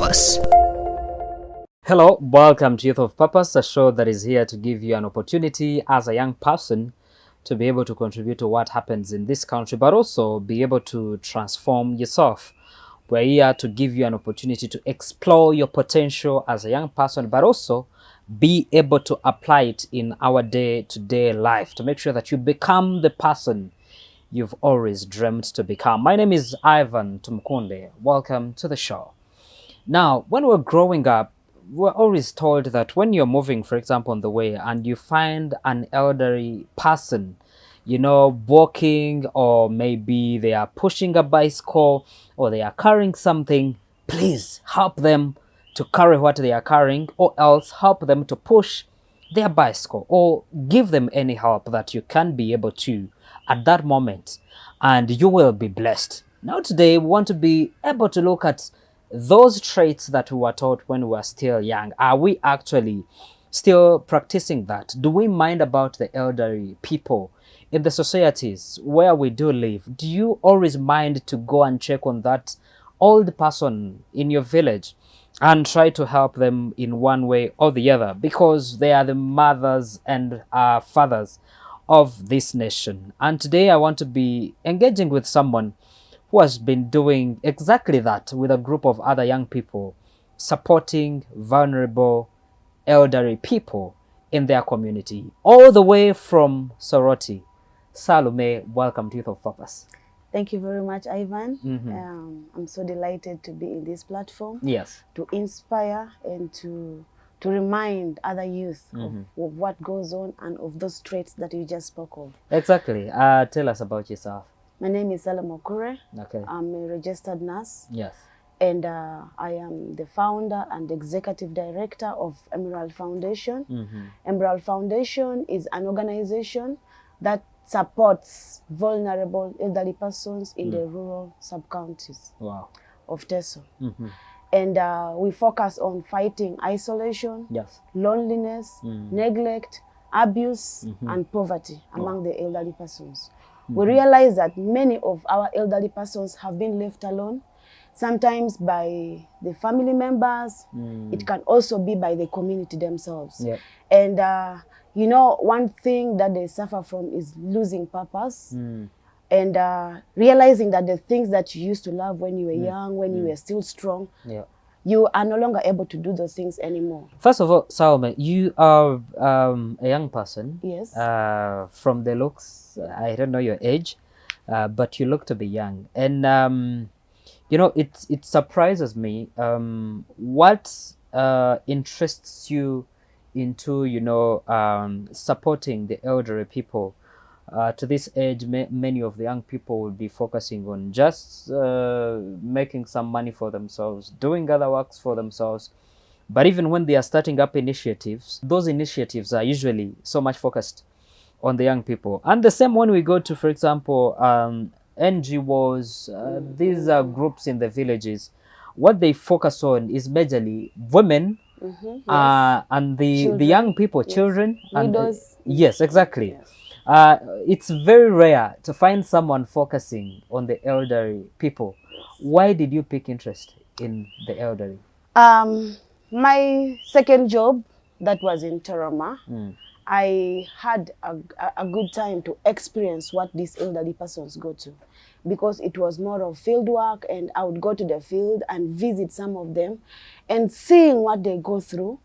Purpose. Hello, welcome to Youth of Purpose, a show that is here to give you an opportunity as a young person to be able to contribute to what happens in this country, but also be able to transform yourself. We're here to give you an opportunity to explore your potential as a young person, but also be able to apply it in our day-to-day life to make sure that you become the person you've always dreamed to become. My name is Ivan Tumkunde. Welcome to the show. Now, when we're growing up, we're always told that when you're moving, for example, on the way and you find an elderly person, walking, or maybe they are pushing a bicycle or they are carrying something, please help them to carry what they are carrying, or else help them to push their bicycle, or give them any help that you can be able to at that moment, and you will be blessed. Now, today, we want to be able to look at those traits that we were taught when we were still young. Are we actually still practicing that? Do we mind about the elderly people in the societies where we do live? Do you always mind to go and check on that old person in your village and try to help them in one way or the other, because they are the mothers and fathers of this nation? And today I want to be engaging with someone who has been doing exactly that with a group of other young people, supporting vulnerable elderly people in their community, all the way from Soroti. Salume, welcome to Youth of Purpose. Thank you very much, Ivan. I'm so delighted to be in this platform. Yes. To inspire and to remind other youth of what goes on and of those traits that you just spoke of. Exactly. Tell us about yourself. My name is Salume Okure. Okay. I'm a registered nurse. Yes. And I am the founder and executive director of Emerald Foundation. Emerald Foundation is an organization that supports vulnerable elderly persons in the rural sub-counties of Teso. And we focus on fighting isolation, Yes. loneliness, neglect, abuse, and poverty among the elderly persons. We realize that many of our elderly persons have been left alone, sometimes by the family members. It can also be by the community themselves. Yep. And one thing that they suffer from is losing purpose, and realizing that the things that you used to love when you were young, when you were still strong, you are no longer able to do those things anymore. First of all, Salome, you are a young person. Yes. From the looks, I don't know your age, but you look to be young. And, it surprises me. What interests you into, supporting the elderly people? To this age, many of the young people will be focusing on just making some money for themselves, doing other works for themselves. But even when they are starting up initiatives, those initiatives are usually so much focused on the young people. And the same when we go to, for example, NGOs, these are groups in the villages. What they focus on is majorly women, Yes. and the Children. young people, Yes. children. Widows. Yes, exactly. Yes. It's very rare to find someone focusing on the elderly people. Why did you pick interest in the elderly? My second job, that was in Tarama, I had a good time to experience what these elderly persons go to, because it was more of field work, and I would go to the field and visit some of them, and seeing what they go through,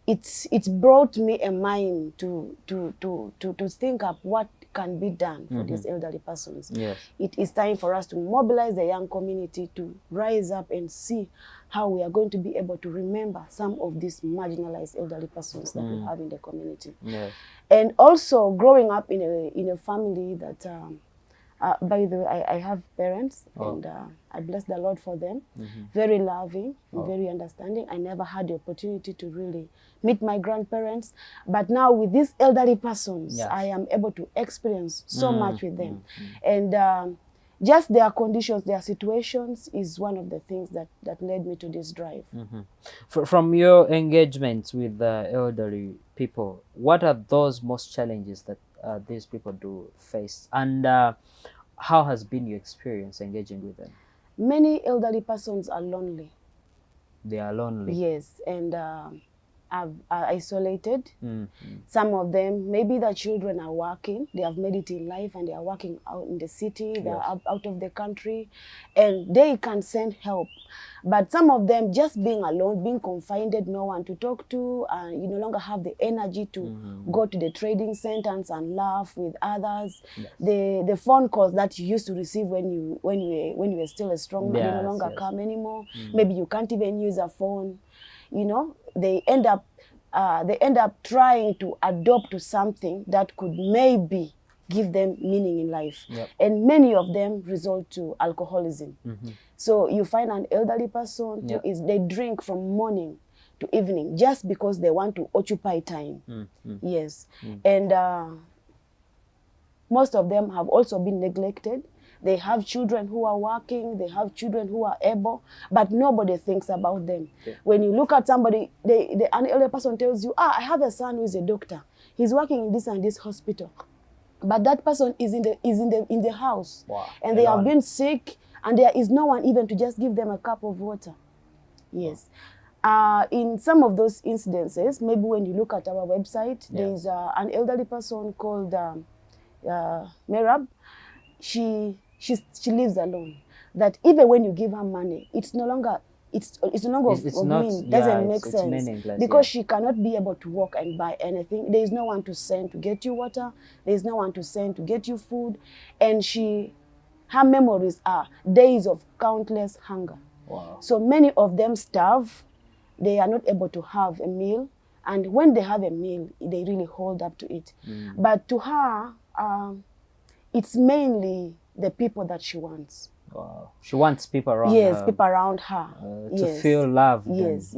it brought me a mind to think up what can be done for these elderly persons. Yes. It is time for us to mobilize the young community to rise up and see how we are going to be able to remember some of these marginalized elderly persons that we have in the community. Yes. And also growing up in a family that, by the way, I have parents, and I bless the Lord for them. Very loving, very understanding. I never had the opportunity to really meet my grandparents, but now with these elderly persons, I am able to experience so much with them. And just their conditions, their situations is one of the things that led me to this drive. From your engagements with the elderly people, what are those most challenges that these people do face, and how has been your experience engaging with them? Many elderly persons are lonely. They are lonely. Yes, and are isolated. Mm. Some of them, maybe the children are working, they have made it in life and they are working out in the city, they Yes. are out of the country, and they can send help. But some of them just being alone, being confined, no one to talk to, and you no longer have the energy to go to the trading centers and laugh with others. Yes. The phone calls that you used to receive when you were still a strong man, they no Yes, longer yes. come anymore. Maybe you can't even use a phone. You know, they end up trying to adopt to something that could maybe give them meaning in life. Yep. And many of them resort to alcoholism. So you find an elderly person Yep. they drink from morning to evening just because they want to occupy time. Yes. And most of them have also been neglected. They have children who are working, they have children who are able, but nobody thinks about them. Okay. When you look at somebody, an elder person tells you, I have a son who is a doctor. He's working in this and this hospital. But that person is in the house. Wow. And they have been sick, and there is no one even to just give them a cup of water. Yes. In some of those incidences, maybe when you look at our website, there is an elderly person called Merab. She lives alone. That even when you give her money, it's no longer doesn't make sense because she cannot be able to walk and buy anything. There is no one to send to get you water. There is no one to send to get you food, and her memories are days of countless hunger. Wow. So many of them starve. They are not able to have a meal, and when they have a meal, they really hold up to it. But to her, it's mainly the people that she wants. Wow. She wants people around her. Yes, people around her. To feel loved. Yes.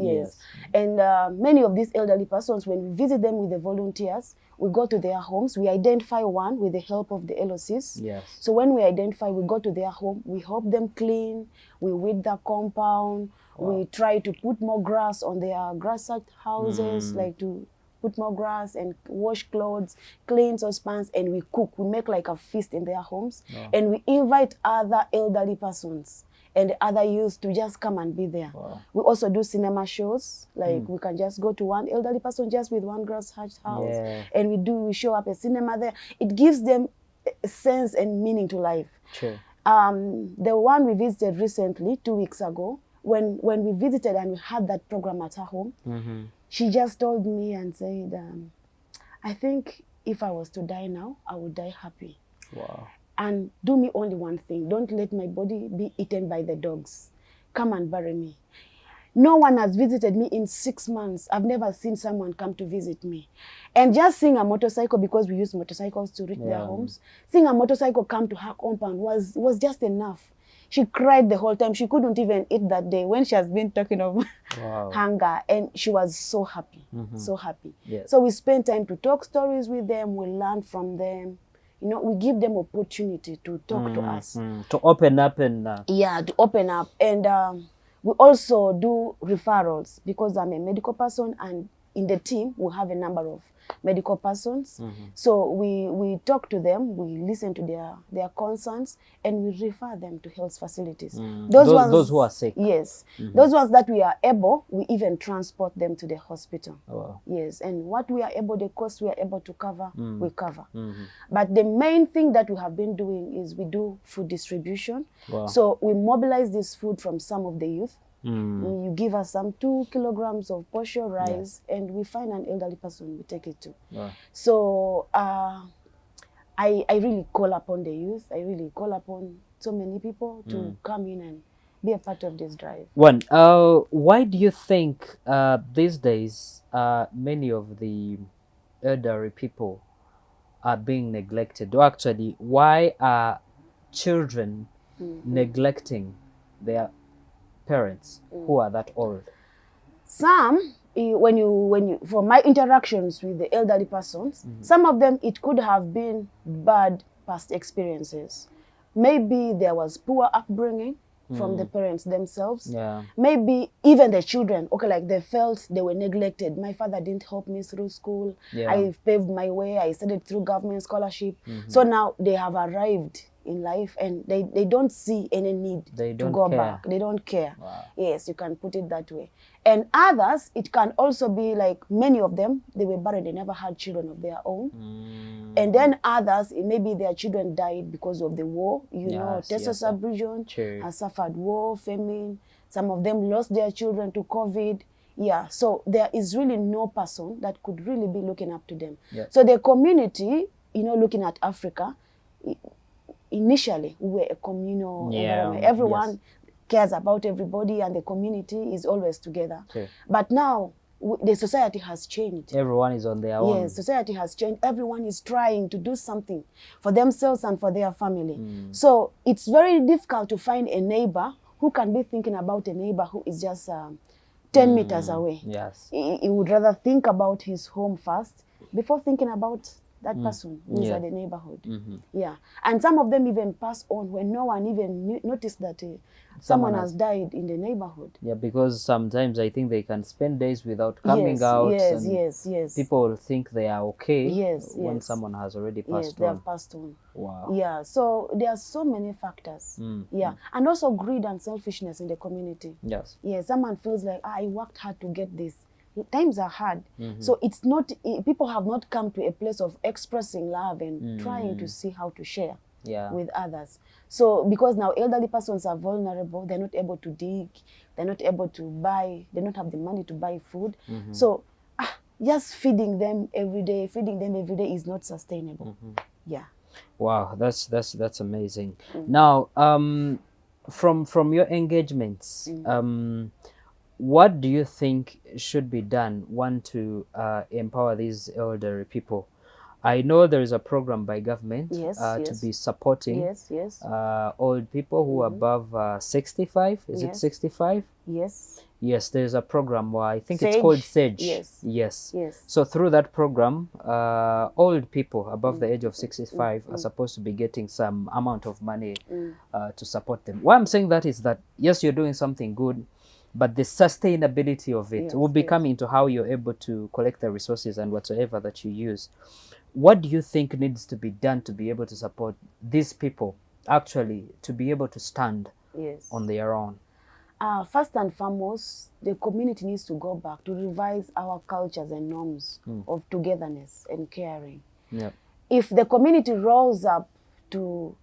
And many of these elderly persons, when we visit them with the volunteers, we go to their homes. We identify one with the help of the LOCs. Yes. So when we identify, we go to their home. We help them clean. We weed the compound. Wow. We try to put more grass on their grass-sacked houses, like to put more grass and wash clothes, clean saucepans, and we cook. We make like a feast in their homes. Wow. And we invite other elderly persons and other youth to just come and be there. Wow. We also do cinema shows. Like we can just go to one elderly person just with one grass-hatched house, and we show up a cinema there. It gives them a sense and meaning to life. Sure. The one we visited recently, 2 weeks ago, when we visited and we had that program at her home, she just told me and said, I think if I was to die now, I would die happy. Wow. And do me only one thing. Don't let my body be eaten by the dogs. Come and bury me. No one has visited me in 6 months. I've never seen someone come to visit me. And just seeing a motorcycle, because we use motorcycles to reach their homes, seeing a motorcycle come to her compound was just enough. She cried the whole time. She couldn't even eat that day when she has been talking of hunger. And she was so happy, so happy. Yes. So we spend time to talk stories with them. We learn from them. You know, we give them opportunity to talk to us. To open up and... to open up. And we also do referrals because I'm a medical person, and in the team, we have a number of medical persons. So we talk to them, we listen to their concerns, and we refer them to health facilities. Those who are sick. Yes. Those ones that we are able, we even transport them to the hospital. Wow. Yes. And what we are able, the cost we are able to cover, we cover. But the main thing that we have been doing is we do food distribution. Wow. So we mobilize this food from some of the youth. You give us some 2 kilograms of posho rice, and we find an elderly person, we take it to. Wow. So I really call upon the youth. I really call upon so many people to come in and be a part of this drive. Why do you think these days many of the elderly people are being neglected? Or actually, why are children neglecting their parents who are that old? Some, when you from my interactions with the elderly persons, some of them, it could have been bad past experiences. Maybe there was poor upbringing from the parents themselves. Yeah. Maybe even the children, like they felt they were neglected. My father didn't help me through school. I paved my way. I studied through government scholarship. So now they have arrived in life, and they don't see any need to go back. They don't care. Wow. Yes, you can put it that way. And others, it can also be like many of them, they were barren, they never had children of their own. And then others, maybe their children died because of the war. You know, Texas region has suffered war, famine. Some of them lost their children to COVID. Yeah, so there is really no person that could really be looking up to them. So the community, you know, looking at Africa, initially we were a communal environment. Everyone cares about everybody, and the community is always together. But now the society has changed. Everyone is on their own. Yes, society has changed. Everyone is trying to do something for themselves and for their family. So it's very difficult to find a neighbor who can be thinking about a neighbor who is just 10 meters away. Yes. He would rather think about his home first before thinking about that person who is at the neighborhood. Yeah. And some of them even pass on when no one even noticed that someone has died in the neighborhood. Yeah, because sometimes I think they can spend days without coming out. Yes. People think they are okay when someone has already passed on. Yes, they have passed on. Wow. Yeah, so there are so many factors. Yeah, and also greed and selfishness in the community. Yes. Yeah, someone feels like, I worked hard to get this. Times are hard. So it's not, people have not come to a place of expressing love and trying to see how to share with others. So because now elderly persons are vulnerable, they're not able to dig, they're not able to buy, they don't have the money to buy food. So just feeding them every day is not sustainable. Yeah. Wow, that's amazing. Now, from your engagements, what do you think should be done, one, to empower these elderly people? I know there is a program by government to be supporting old people who are above 65. Is it 65? Yes. Yes, there's a program where I think it's called SAGE. Yes. So through that program, old people above the age of 65 are supposed to be getting some amount of money to support them. Why I'm saying that is that, yes, you're doing something good, but the sustainability of it will be coming to how you're able to collect the resources and whatsoever that you use. What do you think needs to be done to be able to support these people actually to be able to stand on their own? First and foremost, the community needs to go back to revise our cultures and norms of togetherness and caring. If the community rolls up to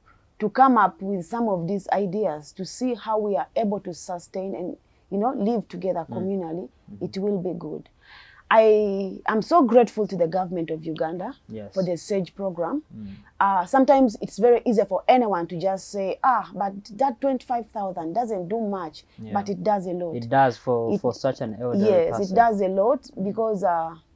come up with some of these ideas to see how we are able to sustain and, you know, live together communally, it will be good. I am so grateful to the government of Uganda for the SAGE program. Sometimes it's very easy for anyone to just say, but that 25,000 doesn't do much, but it does a lot. It does for such an elderly person. Yes, it does a lot, because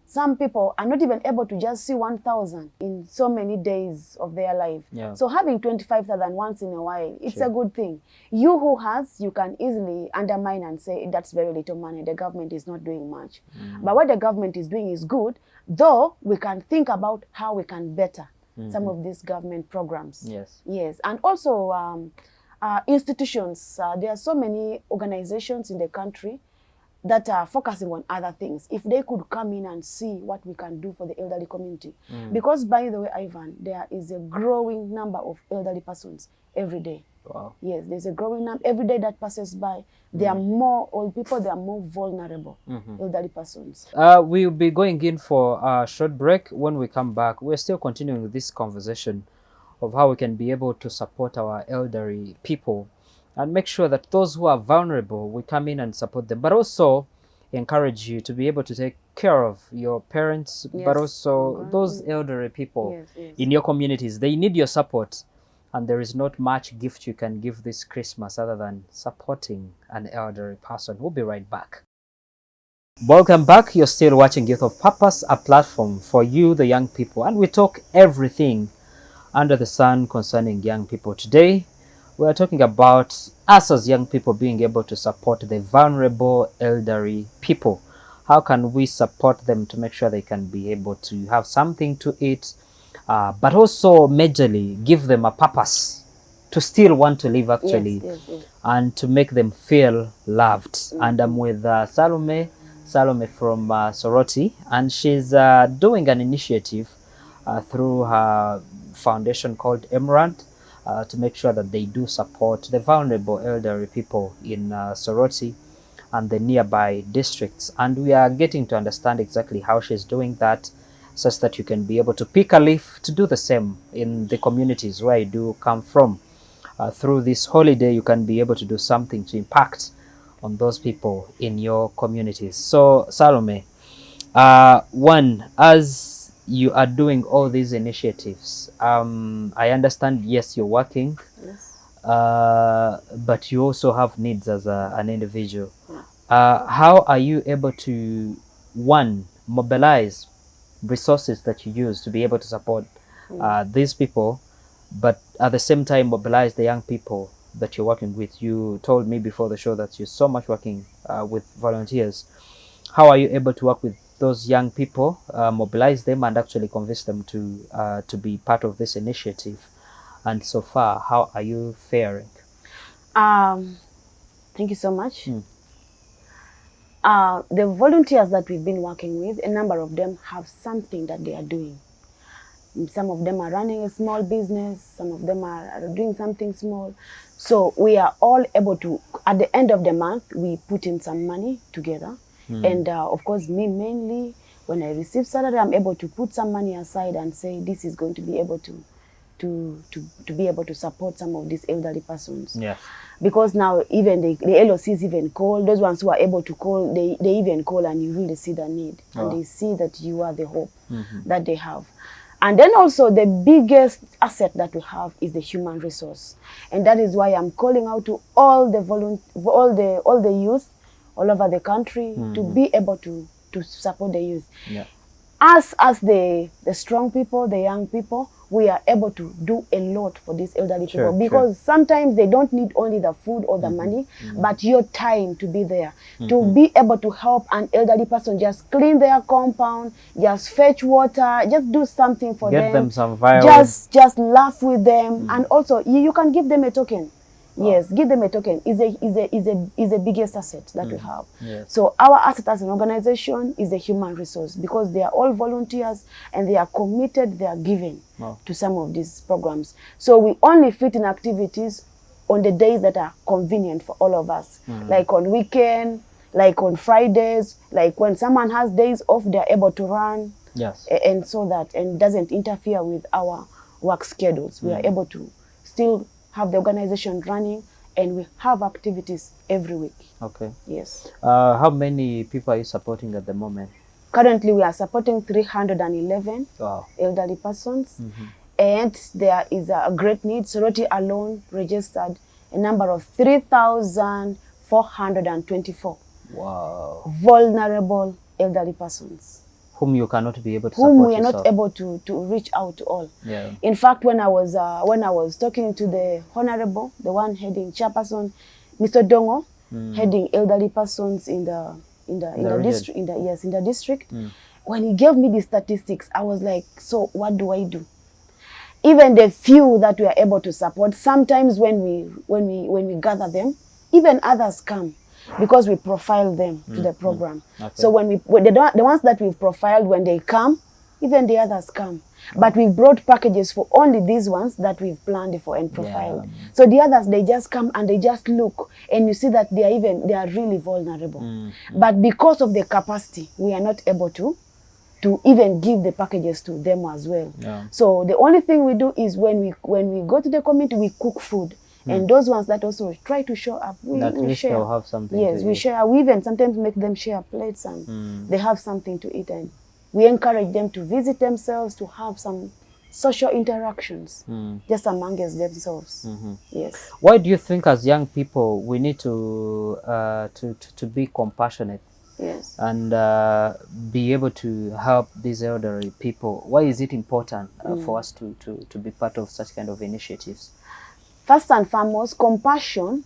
some people are not even able to just see 1,000 in so many days of their life. So having 25,000 once in a while, it's a good thing. You who has, you can easily undermine and say, that's very little money, the government is not doing much. But what the government is doing is good, though we can think about how we can better some of these government programs. Yes, and also institutions. There are so many organizations in the country that are focusing on other things. If they could come in and see what we can do for the elderly community. Because, by the way, Ivan, there is a growing number of elderly persons every day. Wow. Yes, there's a growing number. Every day that passes by, there are more old people, there are more vulnerable elderly persons. We'll be going in for a short break. When we come back, we're still continuing with this conversation of how we can be able to support our elderly people and make sure that those who are vulnerable, we come in and support them, but also encourage you to be able to take care of your parents, but also those elderly people in your communities. They need your support, and there is not much gift you can give this Christmas other than supporting an elderly person. We'll be right back. Welcome back. You're still watching Youth of Purpose, a platform for you, the young people, and we talk everything under the sun concerning young people. Today, we are talking about us as young people being able to support the vulnerable elderly people. How can we support them to make sure they can be able to have something to eat, but also majorly give them a purpose to still want to live actually, and to make them feel loved. And I'm with Salume from Soroti, and she's doing an initiative through her foundation called Emerald, to make sure that they do support the vulnerable elderly people in Soroti and the nearby districts. And we are getting to understand exactly how she's doing that, such that you can be able to pick a leaf to do the same in the communities where you do come from. Through this holiday, you can be able to do something to impact on those people in your communities. So, Salome, one, as you are doing all these initiatives, I understand, yes, you're working, Yes. but you also have needs as an individual. Yes. How are you able to, one, mobilize resources that you use to be able to support these people, but at the same time mobilize the young people that you're working with? You told me before the show that you're so much working with volunteers. How are you able to work with those young people, mobilize them, and actually convince them to be part of this initiative? And so far, how are you faring? Thank you so much. The volunteers that we've been working with, a number of them have something that they are doing. Some of them are running a small business, some of them are doing something small. So we are all able to, at the end of the month, we put in some money together. And of course, me mainly, when I receive salary, I'm able to put some money aside and say, this is going to be able to be able to support some of these elderly persons. Yes. Because now even the LOCs even call, those ones who are able to call, they even call, and you really see the need. And they see that you are the hope that they have. And then also the biggest asset that we have is the human resource. And that is why I'm calling out to all the youth all over the country to be able to support the youth. Yeah. Us as the strong people, the young people, we are able to do a lot for these elderly people, because sometimes they don't need only the food or the money, but your time to be there, to be able to help an elderly person just clean their compound, just fetch water, just do something for them. Get them some violence. Just laugh with them, and also you can give them a token. Yes, give them a token is a biggest asset that we have. Yes. So our asset as an organization is a human resource, because they are all volunteers and they are committed, they are giving to some of these programs. So we only fit in activities on the days that are convenient for all of us, like on weekend, like on Fridays, like when someone has days off, they're able to run. Yes. And so that, and doesn't interfere with our work schedules. We are able to still have the organization running, and we have activities every week. Okay. Yes. How many people are you supporting at the moment? Currently, we are supporting 311 elderly persons, and there is a great need. Soroti alone registered a number of 3,424 vulnerable elderly persons, whom you cannot be able to support whom we are yourself. not able to reach out to all. Yeah. In fact, when I was talking to the honorable, the one heading chairperson, Mr. Dongo, heading elderly persons in the district, when he gave me the statistics, I was like, so what do I do? Even the few that we are able to support, sometimes when we gather them, even others come, because we profile them to the program. Okay. So when the ones that we've profiled, when they come, even the others come. But we've brought packages for only these ones that we've planned for and profiled. Yeah. So the others, they just come and they just look, and you see that they are really vulnerable. But because of the capacity, we are not able to even give the packages to them as well. Yeah. So the only thing we do is when we go to the community, we cook food. And those ones that also try to show up, we share. They'll have something. Yes, we share. We even sometimes make them share plates, and they have something to eat. And we encourage them to visit themselves, to have some social interactions, just amongst themselves. Yes. Why do you think, as young people, we need to be compassionate? Yes. And be able to help these elderly people? Why is it important for us to be part of such kind of initiatives? First and foremost, compassion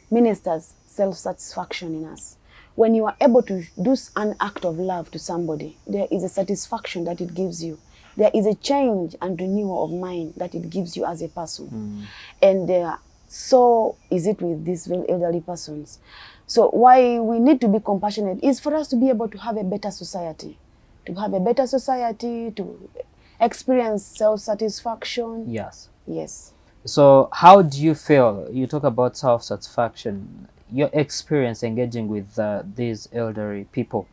ministers self-satisfaction in us. When you are able to do an act of love to somebody, there is a satisfaction that it gives you. There is a change and renewal of mind that it gives you as a person. And so is it with these elderly persons. So why we need to be compassionate is for us to be able to have a better society. To have a better society, to experience self-satisfaction. Yes. Yes. So how do you feel? You talk about self-satisfaction. Your experience engaging with these elderly people,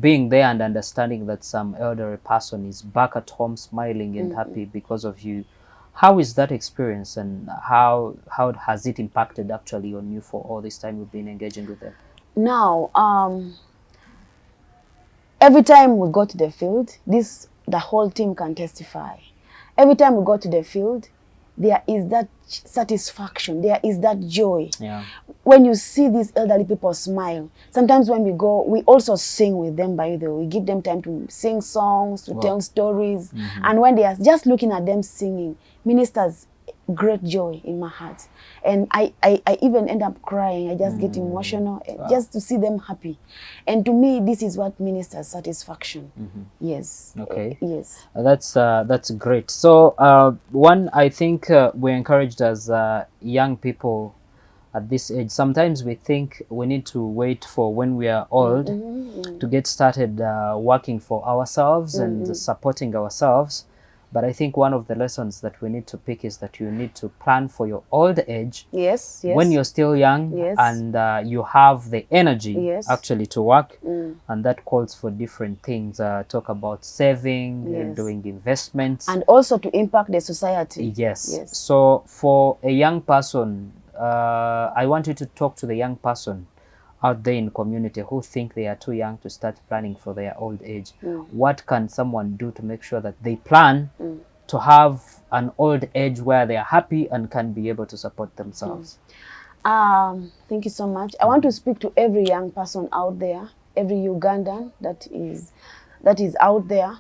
being there and understanding that some elderly person is back at home smiling and happy because of you. How is that experience, and how has it impacted actually on you for all this time you've been engaging with them? Now, every time we go to the field, the whole team can testify. Every time we go to the field, there is that satisfaction, there is that joy. Yeah. When you see these elderly people smile, sometimes when we go, we also sing with them, by the way. We give them time to sing songs, to tell stories. And when they are just looking at them singing, ministers great joy in my heart. And I even end up crying. I just get emotional just to see them happy. And to me, this is what ministers satisfaction. Yes. Okay. Yes. That's great. So one, I think we're encouraged as young people at this age. Sometimes we think we need to wait for when we are old to get started working for ourselves and supporting ourselves. But I think one of the lessons that we need to pick is that you need to plan for your old age. Yes, yes. When you're still young, yes. and you have the energy yes. actually to work, and that calls for different things. Talk about saving, yes. doing investments, and also to impact the society. Yes. Yes. So for a young person, I want you to talk to the young person out there in community who think they are too young to start planning for their old age. What can someone do to make sure that they plan to have an old age where they are happy and can be able to support themselves? Thank you so much. I want to speak to every young person out there, every Ugandan that is out there.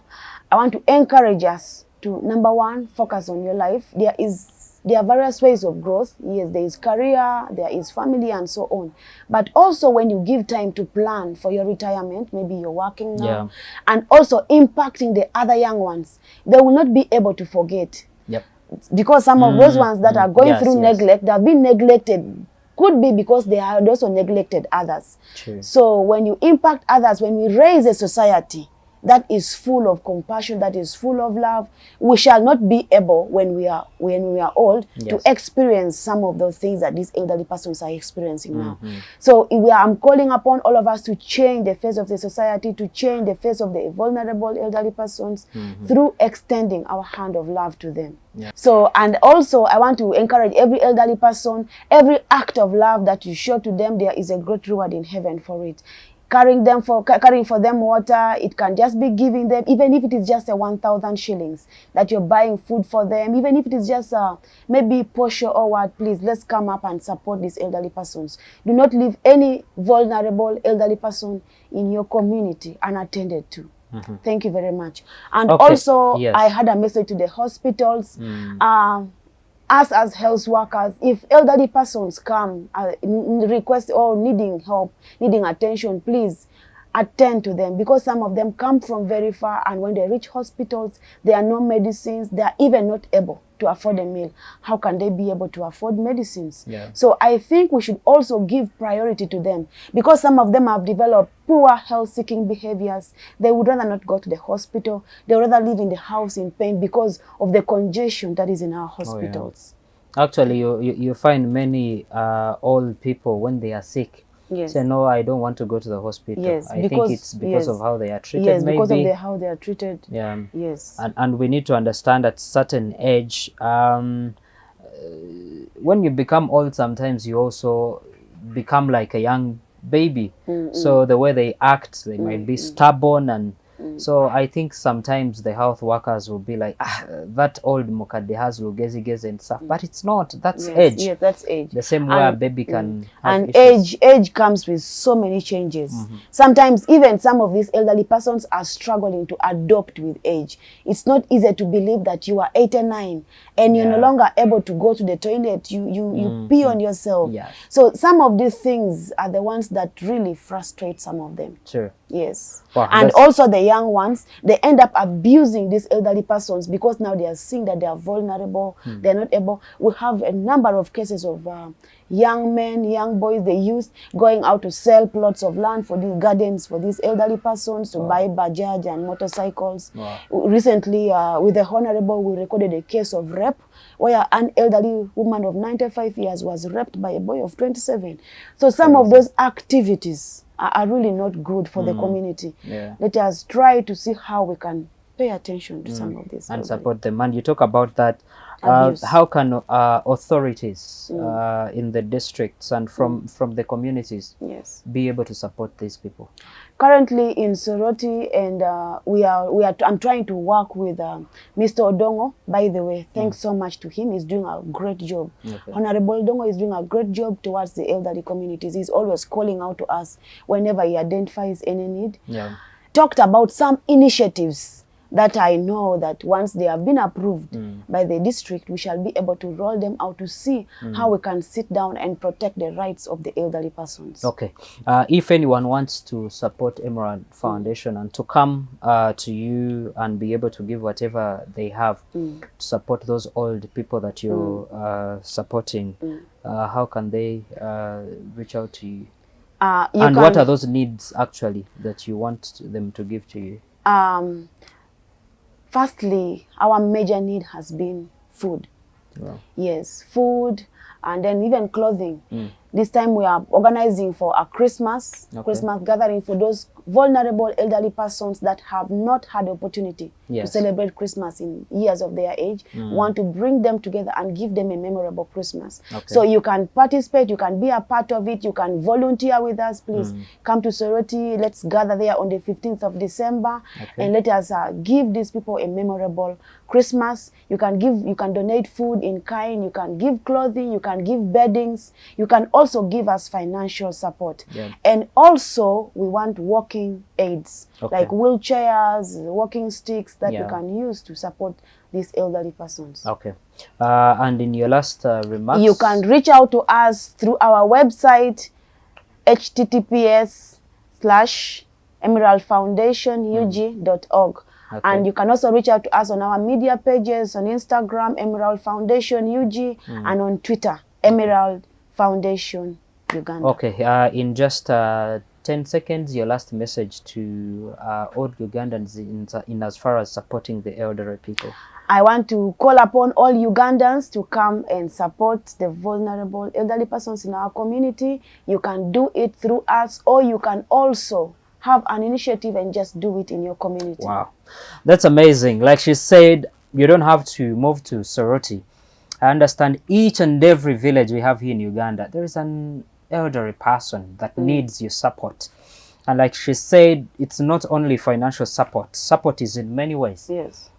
I want to encourage us to, number one, focus on your life. There are various ways of growth. Yes, there is career, there is family, and so on. But also when you give time to plan for your retirement, maybe you're working now, and also impacting the other young ones, they will not be able to forget. Yep. Because some of those ones that are going through neglect, they have been neglected. Could be because they have also neglected others. True. So when you impact others, when we raise a society that is full of compassion, that is full of love, we shall not be able, when we are old, to experience some of those things that these elderly persons are experiencing now. So I'm calling upon all of us to change the face of the society, to change the face of the vulnerable elderly persons through extending our hand of love to them. So, and also I want to encourage every elderly person, every act of love that you show to them, there is a great reward in heaven for it. Carrying for them water, it can just be giving them, even if it is just a 1,000 shillings, that you're buying food for them, even if it is just maybe posho or what, please, let's come up and support these elderly persons. Do not leave any vulnerable elderly person in your community unattended to. Thank you very much. And also, I had a message to the hospitals. Us as health workers, if elderly persons come request or needing help, needing attention, please attend to them, because some of them come from very far, and when they reach hospitals, there are no medicines. They are even not able to afford a meal. How can they be able to afford medicines? So I think we should also give priority to them, because some of them have developed poor health-seeking behaviors. They would rather not go to the hospital. They would rather live in the house in pain because of the congestion that is in our hospitals. Actually, you find many old people, when they are sick, say, no, I don't want to go to the hospital. I think it's because of how they are treated. Yes, because of how they are treated. Yes. And we need to understand at certain age, when you become old, sometimes you also become like a young baby. So the way they act, they might be stubborn, and so I think sometimes the health workers will be like, that old mukade has lugezi and stuff, but it's not. That's age. Yes, that's age. The same way a baby can have and age comes with so many changes. Sometimes even some of these elderly persons are struggling to adopt with age. It's not easy to believe that you are 89 and you're no longer able to go to the toilet. You pee on yourself. So some of these things are the ones that really frustrate some of them. Sure. Yes. Wow, And also the young ones, they end up abusing these elderly persons because now they are seeing that they are vulnerable, they're not able. We have a number of cases of young men, young boys, they used going out to sell plots of land for these gardens for these elderly persons to buy bajaj and motorcycles. Recently, with the Honorable, we recorded a case of rape where an elderly woman of 95 years was raped by a boy of 27. So some of those activities are really not good for the community. Let us try to see how we can pay attention to some of this and support them. And you talk about that. How can authorities in the districts and from the communities be able to support these people? Currently in Soroti, and I'm trying to work with Mr. Odongo. By the way, thanks so much to him. He's doing a great job. Honorable Odongo is doing a great job towards the elderly communities. He's always calling out to us whenever he identifies any need. Talked about some initiatives that I know that once they have been approved by the district, we shall be able to roll them out to see how we can sit down and protect the rights of the elderly persons. Okay. If anyone wants to support Emerald Foundation and to come to you and be able to give whatever they have to support those old people that you're supporting, how can they reach out to you? And what are those needs actually that you want them to give to you? Firstly, our major need has been food. Yes, food, and then even clothing. This time we are organizing for a Christmas gathering for those vulnerable elderly persons that have not had the opportunity to celebrate Christmas in years of their age. Want to bring them together and give them a memorable Christmas. So you can participate, you can be a part of it, you can volunteer with us. Please come to Soroti. Let's gather there on the 15th of December and let us give these people a memorable Christmas. You can donate food in kind, you can give clothing, you can give beddings, you can also give us financial support. And also we want walking aids, like wheelchairs, walking sticks that you can use to support these elderly persons. And in your last remarks, you can reach out to us through our website, https:/emeraldfoundationug.org. And you can also reach out to us on our media pages on Instagram, Emerald Foundation UG, and on Twitter, Emerald Foundation Uganda. In just 10 seconds, your last message to all Ugandans in as far as supporting the elderly people. I want to call upon all Ugandans to come and support the vulnerable elderly persons in our community. You can do it through us, or you can also have an initiative and just do it in your community. Wow, that's amazing. Like she said, you don't have to move to Soroti. I understand each and every village we have here in Uganda, there is an elderly person that needs your support. And like she said, it's not only financial support. Support is in many ways.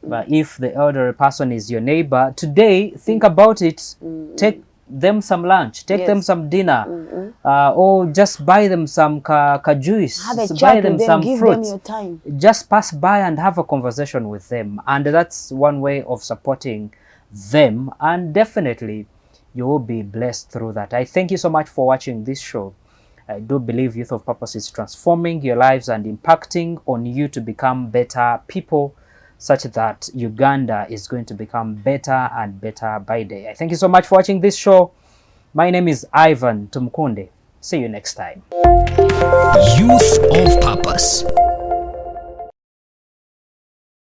But if the elderly person is your neighbor, today, think about it. Take them some lunch, take them some dinner, or just buy them some juice, buy them some fruits. Just pass by and have a conversation with them. And that's one way of supporting them, and definitely you will be blessed through that. I thank you so much for watching this show. I do believe Youth of Purpose is transforming your lives and impacting on you to become better people, such that Uganda is going to become better and better by day. I thank you so much for watching this show. My name is Ivan Tumkunde. See you next time. Youth of Purpose.